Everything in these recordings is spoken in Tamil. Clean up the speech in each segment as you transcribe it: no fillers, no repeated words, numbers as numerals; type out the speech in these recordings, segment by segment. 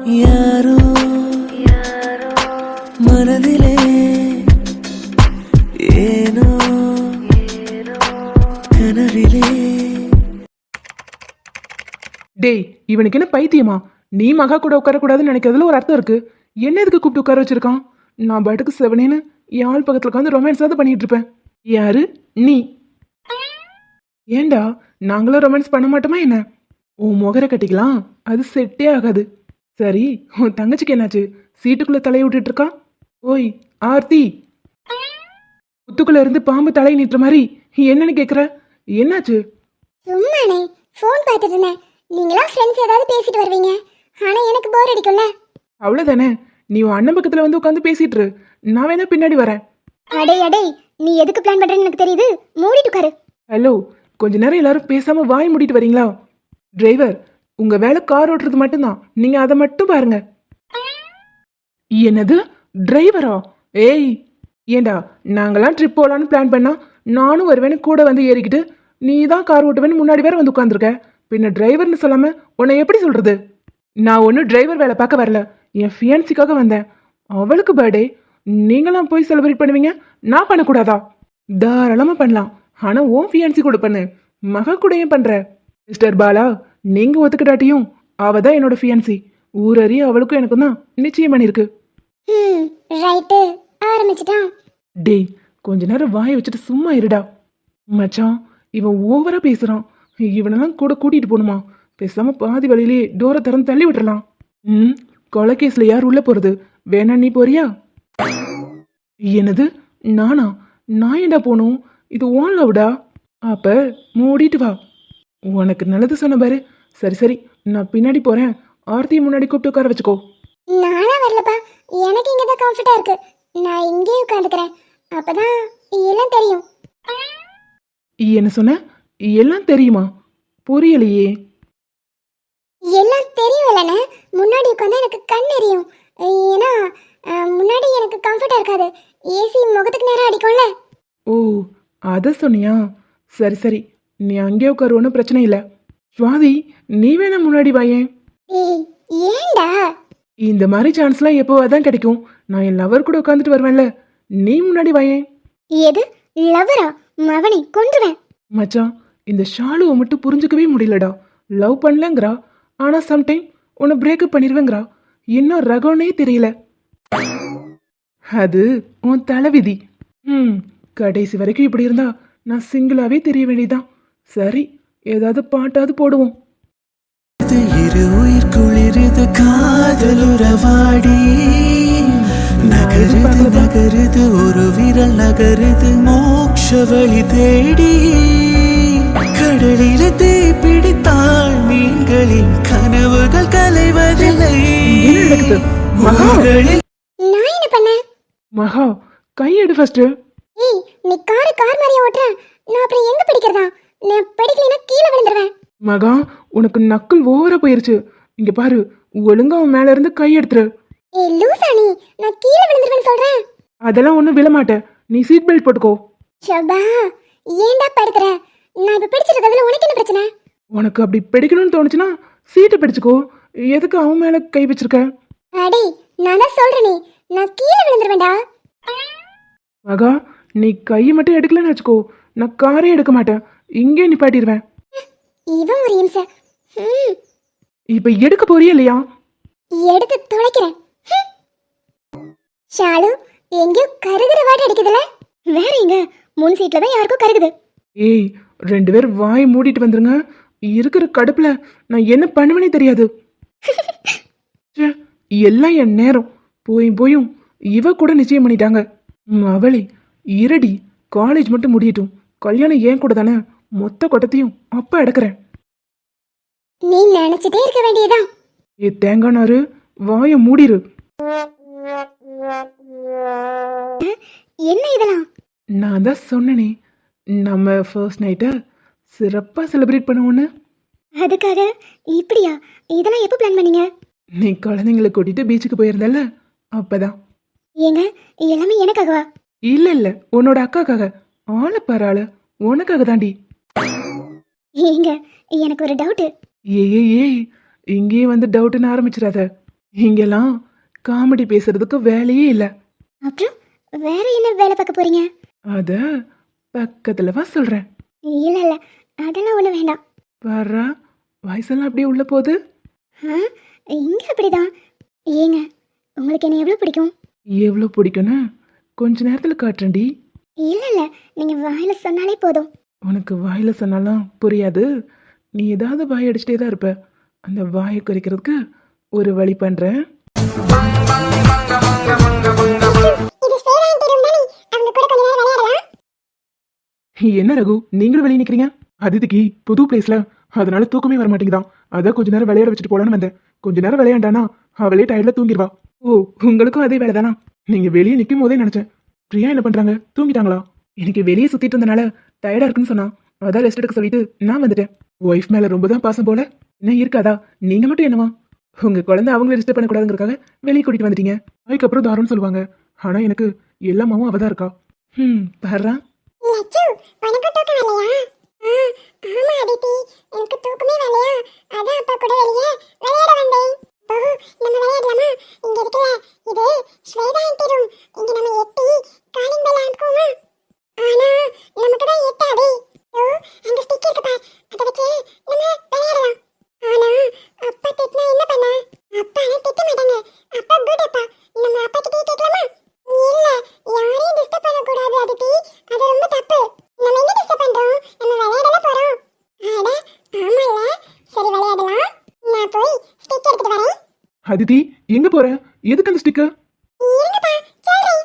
யாரோ மனதிலே ஏனோ கனவிலே. டேய், இவனுக்கு என்ன பைத்தியமா? நீ மகா கூட உட்காரக்கூடாதுன்னு நினைக்கிறதுல ஒரு அர்த்தம் இருக்கு. என்ன எதுக்கு கூப்பிட்டு உட்கார வச்சிருக்கான்? நான் பாட்டுக்கு செவனேன்னு யாழ் பக்கத்துல உட்காந்து ரொமான்ஸாவது பண்ணிட்டு இருப்பேன். யாரு நீ? ஏண்டா நாங்களும் ரொமான்ஸ் பண்ண மாட்டோமா என்ன? உன் முகரை கட்டிக்கலாம், அது செட்டே ஆகாது. சரி, உன் தங்கச்சிக்கு என்னாச்சு? சீட்டுக்குள்ள தலையை விட்டுட்டு இருக்கா? ஓய் ஆர்த்தி, புத்துக்குள்ள இருந்து பாம்பு தலையை நீட்டுற மாதிரி என்னன்னு கேக்குற? என்னாச்சு? சும்மாண்ணே ஃபோன் பார்த்துட்டு இருந்தேன். நீங்களா ஃப்ரெண்ட்ஸ் ஏதாவது பேசிட்டு வருவீங்க, ஆனா எனக்கு போர் அடிக்கும்ல. அவ்வளவுதானே, நீ உன் அண்ணன் பக்கத்துல வந்து உட்காந்து பேசிட்டு இரு. நான் வேணா பின்னாடி வரேன். அடே அடே, நீ எதுக்கு பிளான் பண்றேன்னு எனக்கு தெரியுது. மூடிட்டு உட்காரு. ஹலோ, கொஞ்ச நேரம் எல்லாரும் பேசாம வாய் மூடிட்டு வரீங்களா? டிரைவர், உங்க வேலை கார் ஓட்டுறது மட்டும்தான், நீங்க அதை மட்டும் பாருங்க. என்னது டிரைவரா? ஏய், ஏண்டா நாங்கெல்லாம் ட்ரிப் போகலான்னு பிளான் பண்ணா நானும் வருவேன்னு கூட வந்து ஏறிக்கிட்டு நீ தான் கார் ஓட்டுவேன்னு முன்னாடி வேற வந்து உட்காந்துருக்க. பின்ன டிரைவர்னு சொல்லாம உன்னை எப்படி சொல்றது? நான் ஒன்றும் டிரைவர் வேலை பார்க்க வரல, என் ஃபியான்சிக்காக வந்தேன். அவளுக்கு பர்த்டே, நீங்களாம் போய் செலிப்ரேட் பண்ணுவீங்க, நான் பண்ணக்கூடாதா? தாராளமா பண்ணலாம், ஆனா உன் ஃபியான்சி கூட பண்ணு, மகா கூட ஏன் பண்ற? மிஸ்டர் பாலா, நீங்க ஒத்துக்கிட்டாட்டியும் அவ தான் என்னோட ஃபியான்சி. ஊரறிய அவளுக்கும் எனக்கும் தான் நிச்சயம் பண்ணிருக்கு. ரைட்டு, ஆரம்பிச்சிட்டான். டேய், கொஞ்ச நேரம் வாயை வச்சுட்டு சும்மா இருடா. மச்சான், இவன் ஓவரா பேசுறான். இவனெல்லாம் கூட கூட்டிட்டு போகணுமா? பேசாம பாதி வழியிலேயே டோரை திறந்து தள்ளி விட்டுறலாம். கொலைகேஸ்ல யார் உள்ள போறது? வேணா நீ போறியா? என்னது நானா? நான் ஏண்டா போகணும்? இது ஓன் லவ்டா. அப்ப மூடிட்டு வா. உனக்கு நல்லது சொன்ன பாரு. சரி சரி, நான் பின்னாடி போறேன். ஆர்த்தியை முன்னாடி கூப்பிட்டு உட்கார வச்சுக்கோ. நானா வரலப்பா, எனக்கு இங்க தான் கம்ஃபர்ட்டா இருக்கு. நான் இங்கேயே உட்காந்துக்கிறேன், அப்பதான் எல்லாம் தெரியும். என்ன சொன்ன? எல்லாம் தெரியுமா? புரியலையே. எல்லாம் தெரியும் இல்லைண்ணே, முன்னாடி உட்காந்தா எனக்கு கண் எரியும். ஏன்னா முன்னாடி எனக்கு கம்ஃபர்ட்டா இருக்காது, ஏசி முகத்துக்கு நேரம் அடிக்கும்ல. ஓ, அத சொன்னியா? சரி சரி, நீ அங்கே உட்காரு, ஒன்றும் பிரச்சனை இல்லை. சுவாதி, நீ வேணா முன்னாடி வாயேன். ஏய், ஏன்டா? இந்த மாதிரி சான்ஸ்லாம் எப்போவாதான் கிடைக்கும். நான் என் லவர் கூட உட்காந்துட்டு வருவேன்ல, நீ முன்னாடி வாயேன். எது லவரா? மவனை கொன்றுவேன். மச்சான், இந்த ஷாலுவை மட்டும் புரிஞ்சுக்கவே முடியலடா. லவ் பண்ணலங்கிறா, ஆனா சம்டைம் உன்னை பிரேக்கப் பண்ணிடுவேங்கிறா. இன்னும் ரகம்னே தெரியல. அது உன் தலைவிதி. கடைசி வரைக்கும் இப்படி இருந்தா நான் சிங்கிளாவே தெரிய வேண்டியதான். சரி, ஏதாவது பாட்டாவது போடுவோம். இரு உயிர் குளிருது காதலுறவாடி, நகருது நகருது ஒரு விரல் நகருது மோட்ச வழி தேடி. கடலில தீ பிடித்தால் மீன்களின் கனவுகள் கலைவதில்லை. மகளில் நான் என்ன பண்ணேன்? மகா, கையெடு ஃபர்ஸ்ட். ஏய், நீ கார் மாதிரியே ஓட்டுற, நான் அப்புறம் எங்க பிடிக்கிறதா? நான் பிடிக்கலைன்னா கீழே விழுந்துருவேன். மகா, உனக்கு நக்கல் ஓவரா போயிருச்சு. இங்க பாரு, ஒழுங்கா அவன் மேல இருந்து கை எடுத்துரு. ஏய் லூசா நீ, நான் கீழே விழுந்துருவேன்னு சொல்றேன். அதெல்லாம் ஒன்றும் விழமாட்டேன், நீ சீட் பெல்ட் போட்டுக்கோ. ஷபா, ஏன்டா படுத்துற? நான் இப்ப பிடிச்சிருக்கிறதுல உனக்கு என்ன பிரச்சனை? உனக்கு அப்படி பிடிக்கணும்னு தோணுச்சுன்னா சீட்டை பிடிச்சுக்கோ. எதுக்கு அவன் மேல கை வச்சிருக்க? அடே, நான் தான் சொல்றேனே, நான் கீழே விழுந்துருவேன்டா. மகா, நீ கையை மட்டும் எடுக்கலன்னு வச்சுக்கோ, நான் காரே எடுக்க மாட்டேன், இங்கே நிப்பாட்டிடுவேன். இவன் ஒரு இம்சை. இப்ப எடுக்க போறியா இல்லையா? எடுத்து துளைக்கிறேன். ஷாலு, எங்கேயோ கருகிற வாட அடிக்குதுல. வேற எங்க? முன் சீட்ல தான் யாருக்கும் கருகுது. ஏய், 2 பேர் வாய் மூடிட்டு வந்துருங்க. இருக்கிற கடுப்புல நான் என்ன பண்ணுவேனே தெரியாது. எல்லாம் என் நேரம் போயும் இவ கூட நிச்சயம் பண்ணிட்டாங்க. அவளை இருடி, காலேஜ் மட்டும் முடியட்டும், கல்யாணம் ஏன் கூட தானே, மொத்த கொட்டத்தையும் அப்ப எடுக்கிறேன். நீ நினைச்சிட்டே இருக்க வேண்டியதான். ஏ தேங்கானாரு, வாய மூடிரு. என்ன இதெல்லாம்? நான் தான் சொன்னனே, நம்ம ஃபர்ஸ்ட் நைட்டை சிறப்பா செலிப்ரேட் பண்ணுவோன்னு. அதுக்காக இப்படியா? இதெல்லாம் எப்போ பிளான் பண்ணீங்க? நீ குழந்தைங்களை கூட்டிட்டு பீச்சுக்கு போயிருந்தல்ல, அப்பதான். ஏங்க, எல்லாமே எனக்காகவா? இல்ல உன்னோட அக்காக்காக. ஆளை பாரு, உனக்காக தாண்டி. ஏங்க, எனக்கு ஒரு டவுட். ஏய், இங்கேயே வந்து டவுட்னு ஆரம்பிச்சிடாத. இங்கெல்லாம் காமெடி பேசுறதுக்கு வேலையே இல்லை. அப்புறம் வேற என்ன வேலை பார்க்க போறீங்க? அத பக்கத்துல வா சொல்றேன். இல்ல இல்ல, அதெல்லாம் ஒண்ணு வேண்டாம். வர்றா, வயசெல்லாம் அப்படியே உள்ள போகுது. ஆ, இங்க அப்படிதான். ஏங்க, உங்களுக்கு என்ன எவ்வளவு பிடிக்கும்? எவ்வளோ பிடிக்கும்னு கொஞ்ச நேரத்துல காட்டுறேன்டி. இல்ல இல்ல, நீங்க வாயில சொன்னாலே போதும். உனக்கு வாயில சொன்னாலாம் புரியாது. நீ ஏதாவது வாய் அடிச்சிட்டே தான் இருப்ப. அந்த வாயை குறைக்கிறதுக்கு ஒரு வழி பண்றேன். இது ஸ்வேதாயின் ரூம் தானே? அவங்க கூட கொஞ்ச நேரம் விளையாடலாம். என்ன ரகு, நீங்களும் வெளியே நிக்கிறீங்க? அதிதிக்கு புது பிளேஸ்ல, அதனால தூக்கமே வர மாட்டேங்குதான். அதான் கொஞ்ச நேரம் விளையாட வச்சுட்டு போலான்னு வந்தேன். கொஞ்ச நேரம் விளையாண்டானா அவளே டயர்ட்ல தூங்கிடுவா. ஓ, உங்களுக்கும் அதே வேலை தானா? நீங்க வெளியே நிற்கும் போதே நினைச்சேன். பிரியா என்ன பண்றாங்க? தூங்கிட்டாங்களா? எனக்கு வெளியே சுத்திட்டு இருந்தனால டயர்டா இருக்குன்னு சொன்னா, அதான் ரெஸ்ட் எடுக்க சொல்லிட்டு நான் வந்துட்டேன். ஒய்ஃப் மேல ரொம்ப தான் பாசம் போல. என்ன இருக்காதா? நீங்க மட்டும் என்னவா? உங்க குழந்தை அவங்கள டிஸ்டர்ப் பண்ணக்கூடாதுங்கிறக்காக வெளியே கூட்டிட்டு வந்துட்டீங்க. அதுக்கப்புறம் தாருன்னு சொல்லுவாங்க. ஆனா எனக்கு எல்லாமாவும் அவதான் இருக்கா. பாரு. லட்சு, உனக்கு தூக்கம் வரலையா? ஆமா அதித்தி, எனக்கு தூக்கமே வரலையா? அதான் அப்பா கூட வெளியே விளையாட வந்தேன். நம்ம விளையாடலாமா? இங்க இருக்குல்ல, இது ஸ்வேதாயின் ரூம். இங்க நம்ம எட்டி காலிங் பெல் ஆடுவோமா? ஆனா நமக்கு தான் எட்டாதே. அந்த ஸ்டிக் இருக்கு பார், அதை வச்சு நம்ம விளையாடலாம். ஆனா அப்பா திட்டினா என்ன பண்ண? அப்பா திட்ட மாட்டாங்க. அப்பா குட் அப்பா. நம்ம அப்பா கிட்டே கேட்கலாமா? இல்ல, யாரையும் டிஸ்டர்ப் பண்ண கூடாது அதித்தி. அது ரொம்ப தப்பு. நம்ம என்ன டிஸ்டர்ப் பண்றோம்? நம்ம விளையாடல போறோம். அட ஆமால, சரி விளையாடலாம். நான் போய் ஸ்டிக் எடுத்துட்டு வரேன். அதிதி, எங்க போற? எதுக்கு அந்த ஸ்டிக்கர்? இருங்கப்பா, சொல்றேன்.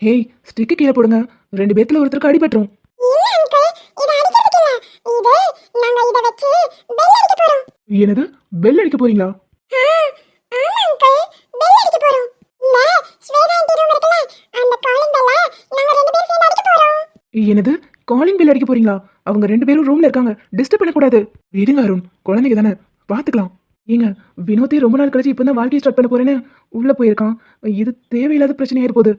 ஹேய், ஸ்டிக்கு கீழே போடுங்க. 2 பேத்துல ஒருத்தருக்கு அடிபட்டுரும். இல்ல அங்கிள், இது அடிக்கிறதுக்கு இல்ல. இது நாங்க இத வச்சு பெல் அடிக்க போறோம். என்னது, பெல் அடிக்க போறீங்களா? ஆமா அங்கிள், பெல் அடிக்க போறோம். இந்த ஸ்வேதாயின் ரூம் இருக்குல்ல, அந்த காலிங் பெல்ல நாங்க 2 பேரும் சேர்ந்து அடிக்க போறோம். என்னது, காலிங் பெல் அடிக்க போறீங்களா? அவங்க 2 பேரும் ரூம்ல இருக்காங்க, டிஸ்டர்ப் பண்ணக்கூடாது. விடுங்க அருண், குழந்தைங்க தானே, பாத்துக்கலாம். ஏங்க, வினோதே ரொம்ப நாள் கழிச்சு இப்பதான் வாழ்க்கையை ஸ்டார்ட் பண்ண போறேன்னு உள்ள போயிருக்கான். இது தேவையில்லாத பிரச்சனையா இருப்போது.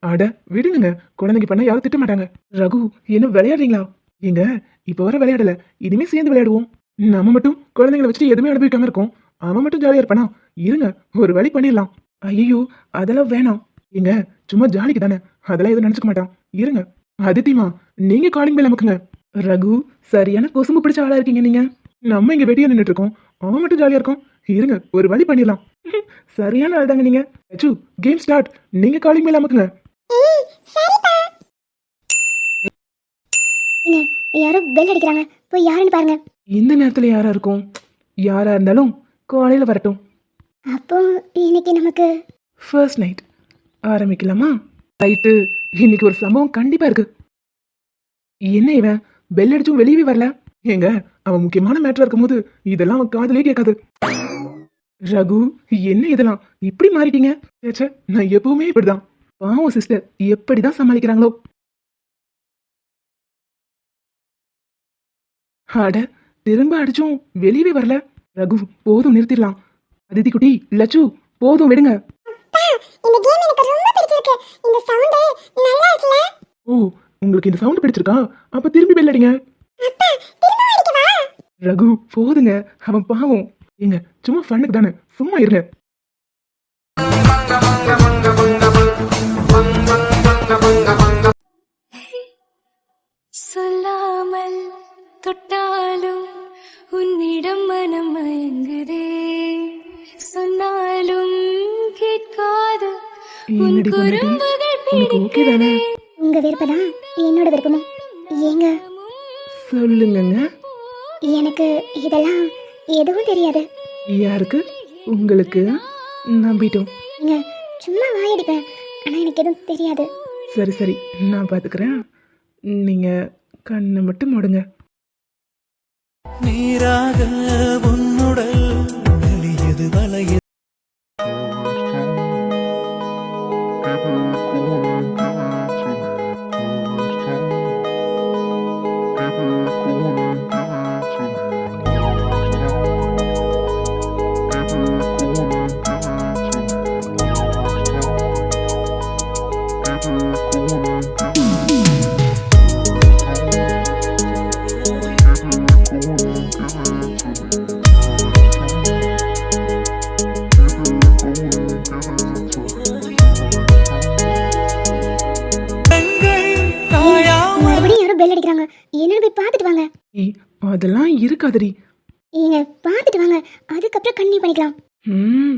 அட விடுங்க, குழந்தைங்க பண்ண யாரும் திட்ட மாட்டாங்க. ரகு, என்ன விளையாடுறீங்களா? ஏங்க, இப்ப வர விளையாடல, இனிமே சேர்ந்து விளையாடுவோம். நம்ம மட்டும் குழந்தைங்களை வச்சுட்டு எதுவுமே அனுபவிக்காம இருக்கோம். அவன் மட்டும் ஜாலியா இருப்பானா? இருங்க, ஒரு வழி பண்ணிடலாம். ஐயோ, அதெல்லாம் வேணாம். ஏங்க, சும்மா ஜாலிக்கு தானே, அதெல்லாம் எதுவும் நினைச்சுக்க மாட்டான். இருங்க. அதித்திமா, நீங்க காலிங் பெல் அமுக்குங்க. ரகு, சரியான கொசும்பு பிடிச்ச ஆளா இருக்கீங்க நீங்க. நம்ம இங்க வெட்டியா நின்றுட்டு இருக்கோம், அவன் மட்டும் ஜாலியா இருக்கும். இருங்க, ஒரு வழி பண்ணிடலாம். சரியான ஆள் தாங்க நீங்க. அச்சு, கேம் ஸ்டார்ட். நீங்க காலிங் பெல் அமுக்குங்க. சரிப்பா. இங்க யாரோ பெல் அடிக்கறாங்க, போய் யாருன்னு பாருங்க. இந்த நேரத்துல யாரா இருக்கும்? யாரா இருந்தாலும் காலையில வரட்டும். அப்போ இன்னைக்கு நமக்கு ஃபர்ஸ்ட் நைட் ஆரம்பிக்கலாமா? ரைட்டு, இன்னைக்கு ஒரு சம்பவம் கண்டிப்பா இருக்கு. என்ன இவன் பெல் அடிச்சும் வெளியவே வரல? ஏங்க, அவன் முக்கியமான மேட்டரா இருக்கும்போது இதெல்லாம் அவன் காதுலயே கேட்காது. ரகு, என்ன இதெல்லாம் இப்படி மாறிட்டீங்க? ச்சே, நான் எப்பவுமே இப்படிதான். பாவம் சிஸ்டர், எப்படிதான் சமாளிக்கிறாங்களோ. அட, திரும்ப அடிச்சும் வெளியவே வரல. ரகு, போதும், நிறுத்திடலாம். அதிதி குட்டி, லட்சு, போதும், விடுங்க. அப்பா, இந்த கேம் எனக்கு ரொம்ப பிடிச்சிருக்கு. இந்த சவுண்ட் நல்லா இருக்குல? ஓ, உங்களுக்கு இந்த சவுண்ட் பிடிச்சிருக்கா? அப்ப திரும்பி பெல் அடிங்க. அப்பா, திரும்ப அடிக்கவா? ரகு, போதுங்க, அவன் பாவம். ஏங்க, சும்மா ஃபன்னுக்கு தானே, சும்மா இருங்க. சொல்லாமல் தொட்டாலும் உன்னிடம் மனம் மயங்குதே, சொன்னாலும் கேட்காது உன் என்னடி பொண்டாட்டி, குறும்புகள் உனக்கு ஓகே தானே? உங்க விருப்பம் என்னோட விருப்பமும். ஏங்க, சொல்லுங்கங்க. எனக்கு இதெல்லாம் எதுவும் தெரியாது. யாருக்கு? உங்களுக்கு. நம்பிட்டோம். நீங்க சும்மா வாயடிப்பேன், ஆனா எனக்கு எதுவும் தெரியாது. சரி சரி, நான் பாத்துக்கிறேன். நீங்க கண்ணை மட்டும் மூடுங்க. நீராக உன்னுடல் வலியது வலையது. பயமுறுத்துறாங்க. என்னன்னு போய் பார்த்துட்டு வாங்க. ஏய் அதெல்லாம் இருக்காதடி. ஏங்க பார்த்துட்டு வாங்க, அதுக்கப்புறம் கண்டினியூ பண்ணிக்கலாம். ம்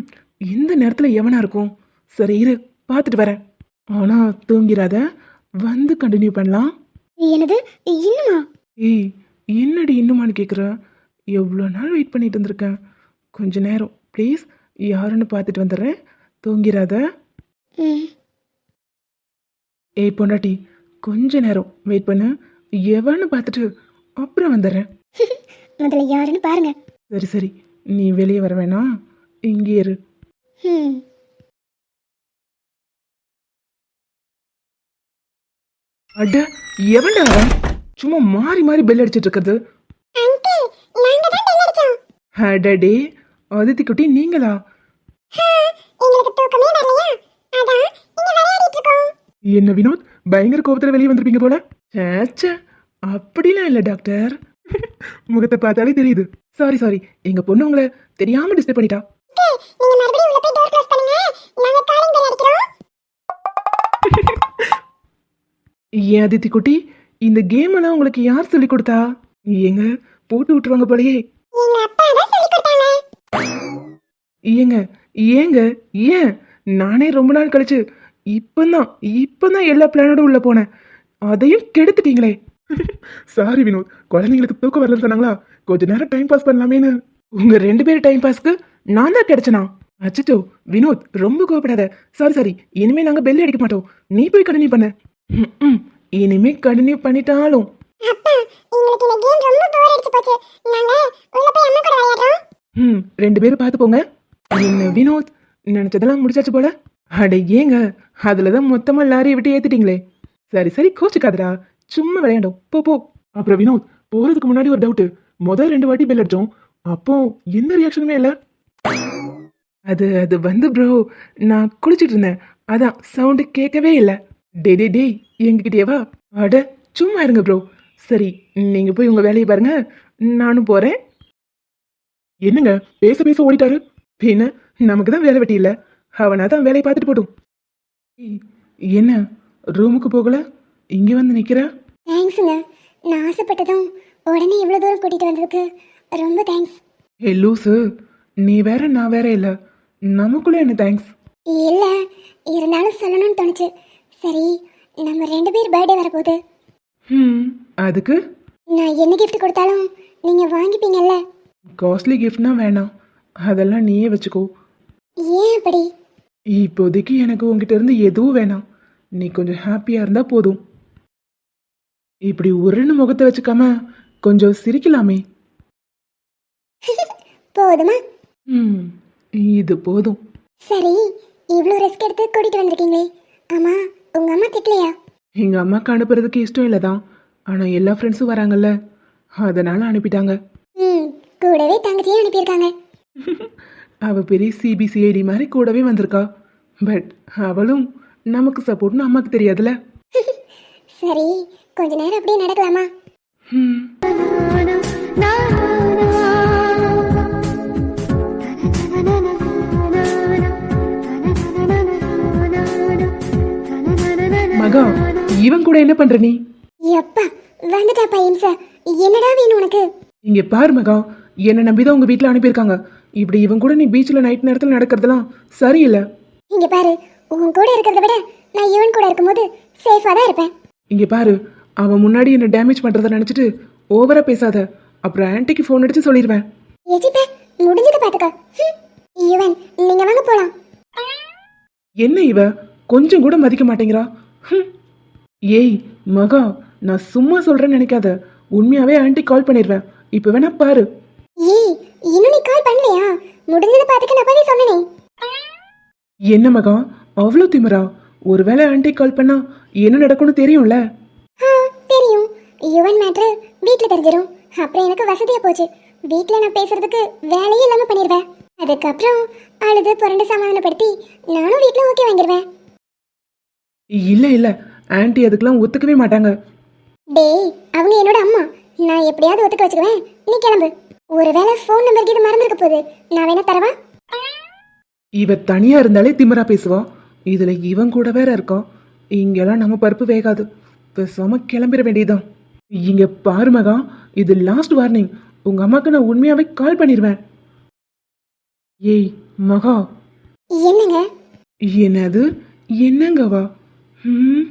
இந்த நேரத்துல எவனா இருக்கும்? சரி இரு பார்த்துட்டு வரேன். ஆனா தூங்கிராத, வந்து கண்டினியூ பண்ணலாம். என்னது இன்னுமா? ஏய் என்னடி இன்னுமான்னு கேட்குற? எவ்வளோ நாள் வெயிட் பண்ணிட்டு இருந்திருக்கேன். கொஞ்ச நேரம் ப்ளீஸ், யாருன்னு பார்த்துட்டு வந்துடுறேன். தூங்கிராத. ம் ஏய் பொண்டாட்டி, கொஞ்ச நேரம் வெயிட் பண்ணு, எவன்னு பார்த்துட்டு அப்புறம் வந்துடுறேன். முதல்ல யாருன்னு பாருங்க. சரி சரி, நீ வெளியே வர வேணாம், இங்கே இரு. ம் அட எவன்டா அவன்? சும்மா மாறி மாறி பெல் அடிச்சிட்டு இருக்கிறது. அங்கிள், நாங்க தான் பெல் அடிச்சோம். அடடே அதித்தி குட்டி நீங்களா? எங்களுக்கு தூக்கமே வரலையா, அதான் இங்க விளையாடிட்டு இருக்கோம். என்ன வினோத், பயங்கர கோபத்தில் வெளியே வந்திருப்பீங்க போல. ச்சே அப்படிலாம் இல்லை டாக்டர், முகத்தை பார்த்தாலே தெரியுது. சாரி சாரி, எங்க பொண்ணு உங்களை தெரியாம டிஸ்டர்ப் பண்ணிட்டா. நீங்க மறுபடியும் உள்ள போய் டோர் க்ளோஸ் பண்ணுங்க, நாங்க காலிங் பெல் அடிக்கிறோம். ஏன் அதித்தி குட்டி, இந்த கேம் எல்லாம் உங்களுக்கு யார் சொல்லி கொடுத்தா? ஏங்க போட்டு விட்டுருவாங்க போலயே. எங்க அப்பா தான் சொல்லி கொடுத்தாங்க. ஏங்க ஏங்க ஏன்? நானே ரொம்ப நாள் கழிச்சு இப்பதான் எல்லா பிளானோட உள்ள போனேன், அதையும் கெடுத்துட்டீங்களே. சாரி வினோத், குழந்தைங்களுக்கு தூக்கம் வரலன்னு சொன்னாங்களா, கொஞ்ச நேரம் டைம் பாஸ் பண்ணலாமேன்னு. உங்க 2 பேரும் டைம் பாஸ்க்கு நான் தான் கிடைச்சனா? அச்சோ வினோத், ரொம்ப கோவப்படாத. சாரி சாரி, இனிமே நாங்க பெல் அடிக்க மாட்டோம், நீ போய் கண்டினியூ பண்ண. இனிமே கண்டினியூ பண்ணிட்டாலும். அப்பா, எங்களுக்கு இந்த கேம் ரொம்ப போர் அடிச்சு போச்சு, நாங்க உள்ள போய் அம்மா கூட விளையாடுறோம். 2 பேரும் பார்த்து போங்க. என்ன வினோத், நினைச்சதெல்லாம் முடிச்சாச்சு போல. அட ஏங்க, அதுலதான் மொத்தமா லாரியை விட்டு ஏத்திட்டீங்களே. சரி சரி கோச்சுக்காதடா, சும்மா விளையாண்டோம், போ போ. அப்புறம் வினோத், போறதுக்கு முன்னாடி ஒரு டவுட். முதல் 2 வாட்டி பெல் அடிச்சோம், அப்போ எந்த ரியாக்ஷனுமே இல்ல. அது அது வந்து ப்ரோ, நான் குளிச்சிட்டு இருந்தேன், அதான் சவுண்டு கேட்கவே இல்லை. டே டே டேய், எங்ககிட்டயே வா. அட சும்மா இருங்க ப்ரோ. சரி நீங்க போய் உங்க வேலையை பாருங்க, நானும் போறேன். என்னங்க பேச பேச ஓடிட்டாரு? பின்ன நமக்கு தான் வேலை வெட்டி இல்லை, அவனா தான் வேலையை பார்த்துட்டு போட்டும். ஏய், என்ன ரூமுக்கு போகல, இங்க வந்து நிக்கிற? தேங்க்ஸுங்க, நான் ஆசைப்பட்டதும் உடனே இவ்வளோ தூரம் கூட்டிட்டு வந்ததுக்கு ரொம்ப தேங்க்ஸ். ஏ லூசு, நீ வேற நான் வேற இல்லை, நமக்குள்ள என்ன தேங்க்ஸ்? இல்ல, இருந்தாலும் சொல்லணும்னு தோணுச்சு. சரி, நம்ம 2 பேர் பர்த்டே வரப்போகுது. அதுக்கு நான் என்ன கிஃப்ட் கொடுத்தாலும் நீங்க வாங்கிப்பீங்கல்ல? காஸ்ட்லி கிஃப்ட்னா வேணாம், அதெல்லாம் நீயே வச்சுக்கோ. ஏன் அப்படி? இப்போதைக்கு எனக்கு உங்ககிட்ட இருந்து எதுவும் வேணாம், நீ கொஞ்சம் ஹாப்பியா இருந்தா போதும். இப்படி உருன்னு முகத்தை வச்சுக்காம கொஞ்சம் சிரிக்கலாமே. போதுமா? இது போதும். சரி, இவ்வளோ ரிஸ்க் எடுத்து கூட்டிட்டு வந்திருக்கீங்களே, ஆமா உங்க அம்மா திட்டலையா? எங்க அம்மாக்கு அனுப்புறதுக்கு இஷ்டம் இல்லைதான், ஆனா எல்லா ஃப்ரெண்ட்ஸும் வராங்கல்ல, அதனால அனுப்பிட்டாங்க. கூடவே தங்கச்சியும் அனுப்பியிருக்காங்க. அவ பெரிய சிபிசிஐடி மாதிரி கூடவே வந்திருக்கா. பட் அவளும் நமக்கு சப்போர்ட்னு அம்மாக்கு தெரியாதுல்ல. சரி, கொஞ்ச நேரம் அப்படியே நடக்கலாமா? மகா, இவன் கூட என்ன பண்ற நீ? எப்பா வந்துட்டாப்பா இம்சா, என்னடா வேணும் உனக்கு? இங்க பாரு மகா, என்ன நம்பிதான் உங்க வீட்டுல அனுப்பியிருக்காங்க. இப்படி இவன் கூட நீ பீச்ல நைட் நேரத்துல நடக்கிறதுலாம் சரியில்லை. இங்க பாரு, உன் கூட இருக்கிறத விட நான் இவன் கூட இருக்கும்போது சேஃபா தான் இருப்பேன். இங்க பாரு, அவன் முன்னாடி என்ன டேமேஜ் பண்றத நினைச்சிட்டு ஓவரா பேசாத, அப்புறம் ஆன்ட்டிக்கு ஃபோன் அடிச்சு சொல்லிடுவேன். எஜிப்பா, முடிஞ்சதை பாத்துக்க. இவன், நீங்க வாங்க போலாம். என்ன இவ கொஞ்சம் கூட மதிக்க மாட்டேங்கிறா? ஏய் மகா, நான் சும்மா சொல்றேன்னு நினைக்காத, உண்மையாவே ஆன்ட்டி கால் பண்ணிடுவேன். இப்ப வேணா பாரு. ஏய், இன்னும் நீ கால் பண்ணலையா? முடிஞ்சதை பாத்துக்க நான் பண்ணி சொன்னேனே. என்ன மகா அவ்வளோ திமிரா? ஒருவேளை ஆன்ட்டி கால் பண்ணா என்ன நடக்கும்னு தெரியும்ல? தெரியும். யுவன் மேட்ரு வீட்ல தெரிஞ்சிடும், அப்புறம் எனக்கு வசதியா போச்சு. வீட்ல நான் பேசுறதுக்கு வேலையே இல்லாம பண்ணிடுவேன். அதுக்கப்புறம் அழுது புரண்டு சமாதானப்படுத்தி நானும் வீட்ல ஓகே வாங்கிடுவேன். இல்ல இல்ல, ஆன்ட்டி அதுக்கெல்லாம் ஒத்துக்கவே மாட்டாங்க. டேய், அவங்க என்னோட அம்மா, நான் எப்படியாவது ஒத்துக்க வச்சுக்குவேன். நீ கிளம்பு. ஒருவேளை ஃபோன் நம்பருக்கு இது மறந்துருக்க போகுது, நான் வேணா தரவா? இவ தனியா இருந்தாலே திமிரா பேசுவா, இதுல இவன் கூட வேற இருக்கான். இங்கெல்லாம் நம்ம பருப்பு வேகாது, பேசாம கிளம்பிட வேண்டியதுதான். இங்க பாரு மகா, இது லாஸ்ட் வார்னிங். உங்க அம்மாக்கு நான் உண்மையாவே கால் பண்ணிடுவேன். ஏய் மகா. என்னங்க? என்னது என்னங்கவா? ம்,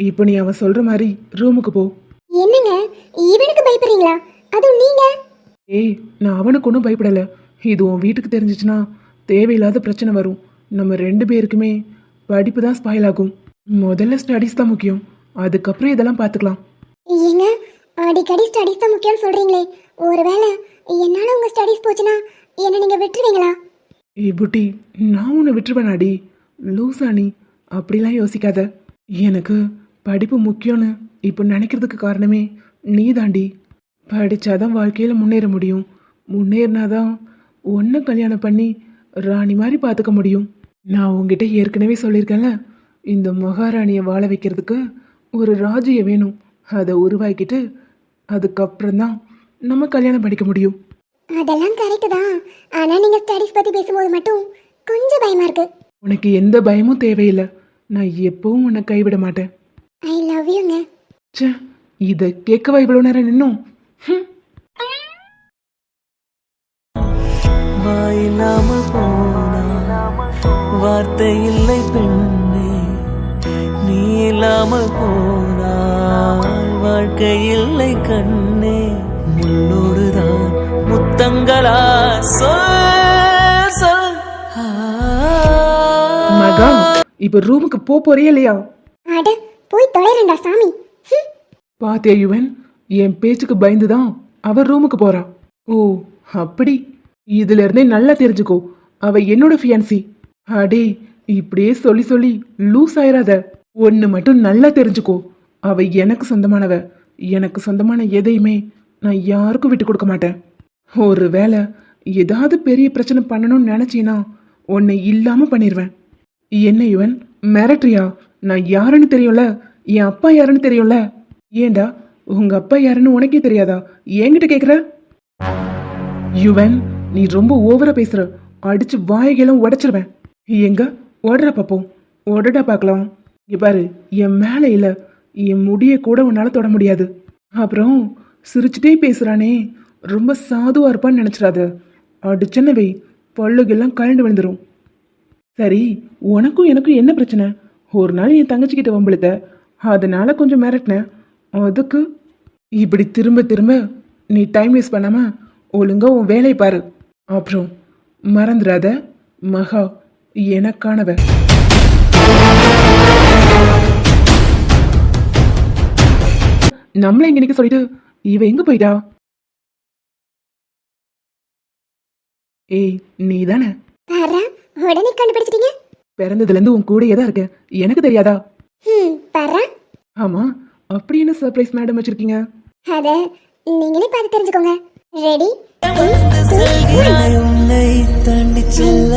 இப்போ நீ அவன் சொல்ற மாதிரி ரூமுக்கு போ. என்னங்க இவனுக்கு பயப்படுறீங்களா? அதுவும் நீங்க? ஏய், நான் அவனுக்கு ஒன்றும் பயப்படல. இது உன் வீட்டுக்கு தெரிஞ்சிச்சுன்னா தேவையில்லாத பிரச்சனை வரும். நம்ம 2 பேருக்குமே படிப்பு தான் ஸ்பாயில் ஆகும். முதல்ல ஸ்டடீஸ் தான் முக்கியம், அதுக்கப்புறம் இதெல்லாம் பார்த்துக்கலாம். ஏங்க அடிக்கடி ஸ்டடீஸ் தான் முக்கியம்னு சொல்றீங்களே, ஒருவேளை என்னால உங்க ஸ்டடீஸ் போச்சுன்னா என்ன நீங்க விட்டுருவீங்களா? ஏய் புட்டி, நான் உன்னை விட்டுருவேனாடி? லூசா நீ? அப்படிலாம் யோசிக்காத. எனக்கு படிப்பு முக்கியம்னு இப்போ நினைக்கிறதுக்கு காரணமே நீ தாண்டி. படித்தாதான் வாழ்க்கையில் முன்னேற முடியும். முன்னேறினாதான் ஒன்று கல்யாணம் பண்ணி ராணி மாதிரி பார்த்துக்க முடியும். நான் உங்ககிட்ட ஏற்கனவே சொல்லியிருக்கேன்ல, இந்த மகாராணியை வாழ வைக்கிறதுக்கு ஒரு ராஜ்ய வேணும். அதை உருவாக்கிட்டு அதுக்கப்புறம் தான் நம்ம கல்யாணம் பண்ணிக்க முடியும். அதெல்லாம் கரெக்ட் தான், ஆனா நீங்க ஸ்டடீஸ் பத்தி பேசும்போது மட்டும் கொஞ்சம் பயமா இருக்கு. உனக்கு எந்த பயமும் தேவையில்லை. நான் எப்பவும் உன்னை கைவிட மாட்டேன். ஐ லவ் யூங்க. ச்சே, இதை கேட்கவா இவ்வளோ நேரம் நின்னும்? ஹம். வாயில்லாமல் போனா வார்த்தை இல்லை பெண்ணே, நீ இல்லாமல் போனால் வாழ்க்கை இல்லை கண்ணே. முள்ளோடுதான் முத்தங்களா சொல் சொல். மகா, இப்ப ரூமுக்கு போறியா இல்லையா? அட போய் தொலைறேன்டா சாமி. பாத்தியா யுவன், என் பேச்சுக்கு பயந்துதான் அவ ரூமுக்கு போறா. ஓ அப்படி? இதுல இருந்தே நல்லா தெரிஞ்சுக்கோ, அவ என்னோட ஃபியான்சி. அடே, இப்படியே சொல்லி சொல்லி லூஸ் ஆயிராத. ஒன்னு மட்டும் நல்லா தெரிஞ்சுக்கோ, அவ எனக்கு சொந்தமானவ. எனக்கு சொந்தமான எதையுமே நான் யாருக்கும் விட்டு கொடுக்க மாட்டேன். ஒரு வேளை ஏதாவது பெரிய பிரச்சனை பண்ணணும்னு நினைச்சீன்னா உன்னை இல்லாம பண்ணிடுவேன். என்ன யுவன் மிரட்டுறியா? நான் யாருன்னு தெரியும்ல, என் அப்பா யாருன்னு தெரியும்ல. ஏண்டா, உங்க அப்பா யாருன்னு உனக்கே தெரியாதா? என்கிட்ட கேக்குற? யுவன், நீ ரொம்ப ஓவரா பேசுற. அடிச்சு வாய்கெல்லாம் உடைச்சிருவேன். எங்க ஓடுற பாப்போம், ஓடடா பார்க்கலாம். இங்க பாரு, என் மேல இல்ல, என் முடிய கூட உன்னால தொட முடியாது. அப்புறம் சிரிச்சுட்டே பேசுறானே, ரொம்ப சாதுவா இருப்பான்னு நினைச்சிடாத. அடிச்சனவை பல்லுகெல்லாம் கழண்டு விழுந்துரும். சரி, உனக்கும் எனக்கும் என்ன பிரச்சனை? ஒரு நாள் என் தங்கச்சிக்கிட்ட வம்பிழுத்த, அதனால கொஞ்சம் மிரட்டினேன். அதுக்கு இப்படி திரும்ப திரும்ப நீ டைம் வேஸ்ட் பண்ணாம ஒழுங்கா உன் வேலையை பாரு. அப்புறம் மறந்துடாத, மகா எனக்கானவ. நம்மள இங்க நிக்க சொல்லிட்டு இவ எங்க போயிட்டா? ஏய், நீ தானே? பாரா, உடனே கண்டுபிடிச்சிட்டீங்க. பிறந்ததுல இருந்து உன் கூடயே தான் இருக்கேன், எனக்கு தெரியாதா? பாரா. ஆமா, அப்படி என்ன சர்ப்ரைஸ் மேடம் வச்சிருக்கீங்க? அத நீங்களே பார்த்து தெரிஞ்சுக்கோங்க. ரெடி? செல்கிறாய் உன்னை தாண்டி செல்ல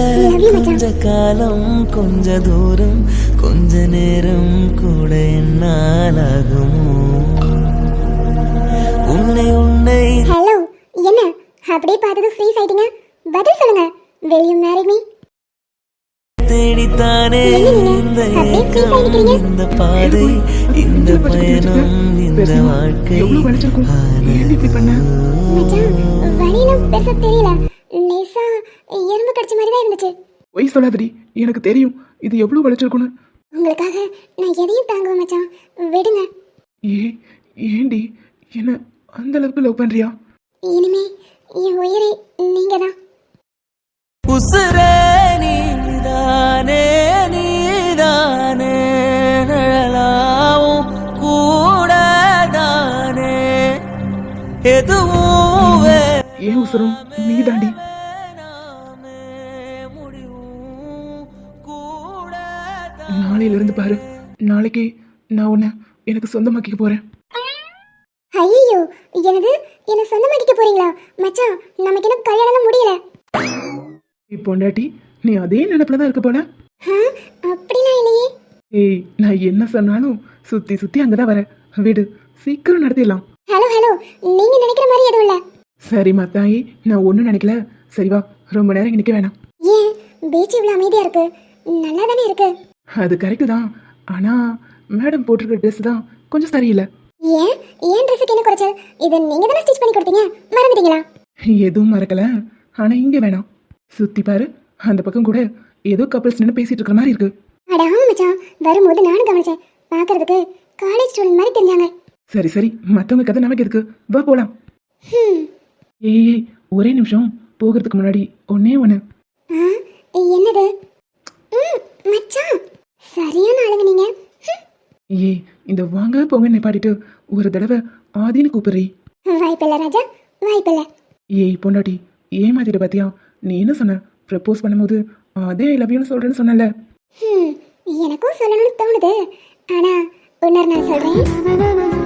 கொஞ்ச காலம், கொஞ்ச தூரம், கொஞ்ச நேரம் கூட என்னால் ஆகுமோ? உன்னை உன்னை ஹலோ, என்ன அப்படியே பார்த்தது ஃப்ரீஸ் ஆயிட்டீங்க? பதில் சொல்லுங்க. will you marry me? தேடித்தானே இந்த ஏக்கம், இந்த பாதை, இந்த பயணம், இந்த வாழ்க்கை. மச்சான், வலியெல்லாம் பெருசா தெரியல, லேசா எறும்பு கடிச்ச மாதிரி தான் இருந்துச்சு. ஒய் சொல்லாதடி, எனக்கு தெரியும் இது எவ்வளவு வளைச்சிருக்குன்னு. உங்களுக்காக நான் எதையும் தாங்குவேன் மச்சான், விடுங்க. ஏண்டி என்ன அந்த அளவுக்கு லவ் பண்றியா? இனிமே என் உயிரை நீங்க தான். உசுரே நீதானே, நீதானே, நிழலாவும் கூடதானே, எதுவும் ஏன் உசரம் நீ தாண்டி. நாளையில இருந்து பாரு, நாளைக்கு நான் உன்னை எனக்கு சொந்தமாக்கிக்க போறேன். ஐயோ, என்னது, என்ன சொந்தமாக்கிக்க போறீங்களா? மச்சான், நமக்கு இன்னும் கல்யாணம் முடியல. பொண்டாட்டி, நீ அதே நினைப்புல தான் இருக்க போல. அப்படிலாம் இல்லையே. ஏய், நான் என்ன சொன்னாலும் சுத்தி சுத்தி அங்கதான் வரேன். வீடு சீக்கிரம் நடத்திடலாம். ஹலோ ஹலோ, நீங்க நினைக்கிற மாதிரி எதுவும் இல்ல. சரி மத்தாயி, நான் ஒன்றும் நினைக்கல. சரி வா, ரொம்ப நேரம் இங்க நிற்க வேணாம். ஏன் பீச் இவ்வளோ அமைதியா இருக்கு? நல்லா தானே இருக்கு. அது கரெக்டு தான், ஆனா மேடம் போட்டிருக்க ட்ரெஸ் தான் கொஞ்சம் சரியில்லை. ஏன் ட்ரெஸ்ஸுக்கு போச்சு. இது நீங்க தானே ஸ்டிச் பண்ணி கொடுத்தீங்க, மறந்துட்டீங்களா? எதுவும் மறக்கல. ஆனா இங்க வேணாம். சுத்தி பாரு, அந்த பக்கம் கூட ஏதோ கப்பல்ஸ் நின்று பேசிட்டு இருக்கிற மாதிரி இருக்கு. அட ஆமா மச்சான், வரும்போது நானும் கவனிச்சேன். பார்க்கிறதுக்கு காலேஜ் ஸ்டூடெண்ட் மாதிரி தெரிஞ்சாங்க. சரி சரி, மத்தவங்க கதை நமக்கு எதுக்கு, வா போலாம். ஹம். ஏய் ஒரே நிமிஷம், போகிறதுக்கு முன்னாடி ஒன்னே ஒன்று. ஆ, என்னது? மச்சான், சரியான ஆளுங்க நீங்க. ஹம். ஏய் இந்த வாங்க போங்க நிப்பாட்டிட்டு ஒரு தடவை ஆதின்னு கூப்பிடுறீ. வாய்ப்பில்லை ராஜா, வாய்ப்பில்லை. ஏய் பொண்டாட்டி, ஏமாத்திட்டு பாத்தியா? நீ என்ன சொன்ன? ப்ரப்போஸ் பண்ணும்போது அதே ஐ லவ் யூன்னு சொல்றேன்னு சொன்னல. எனக்கும் சொல்லணும்னு தோணுது. ஆனா இன்னொரு நாள் சொல்றேன்.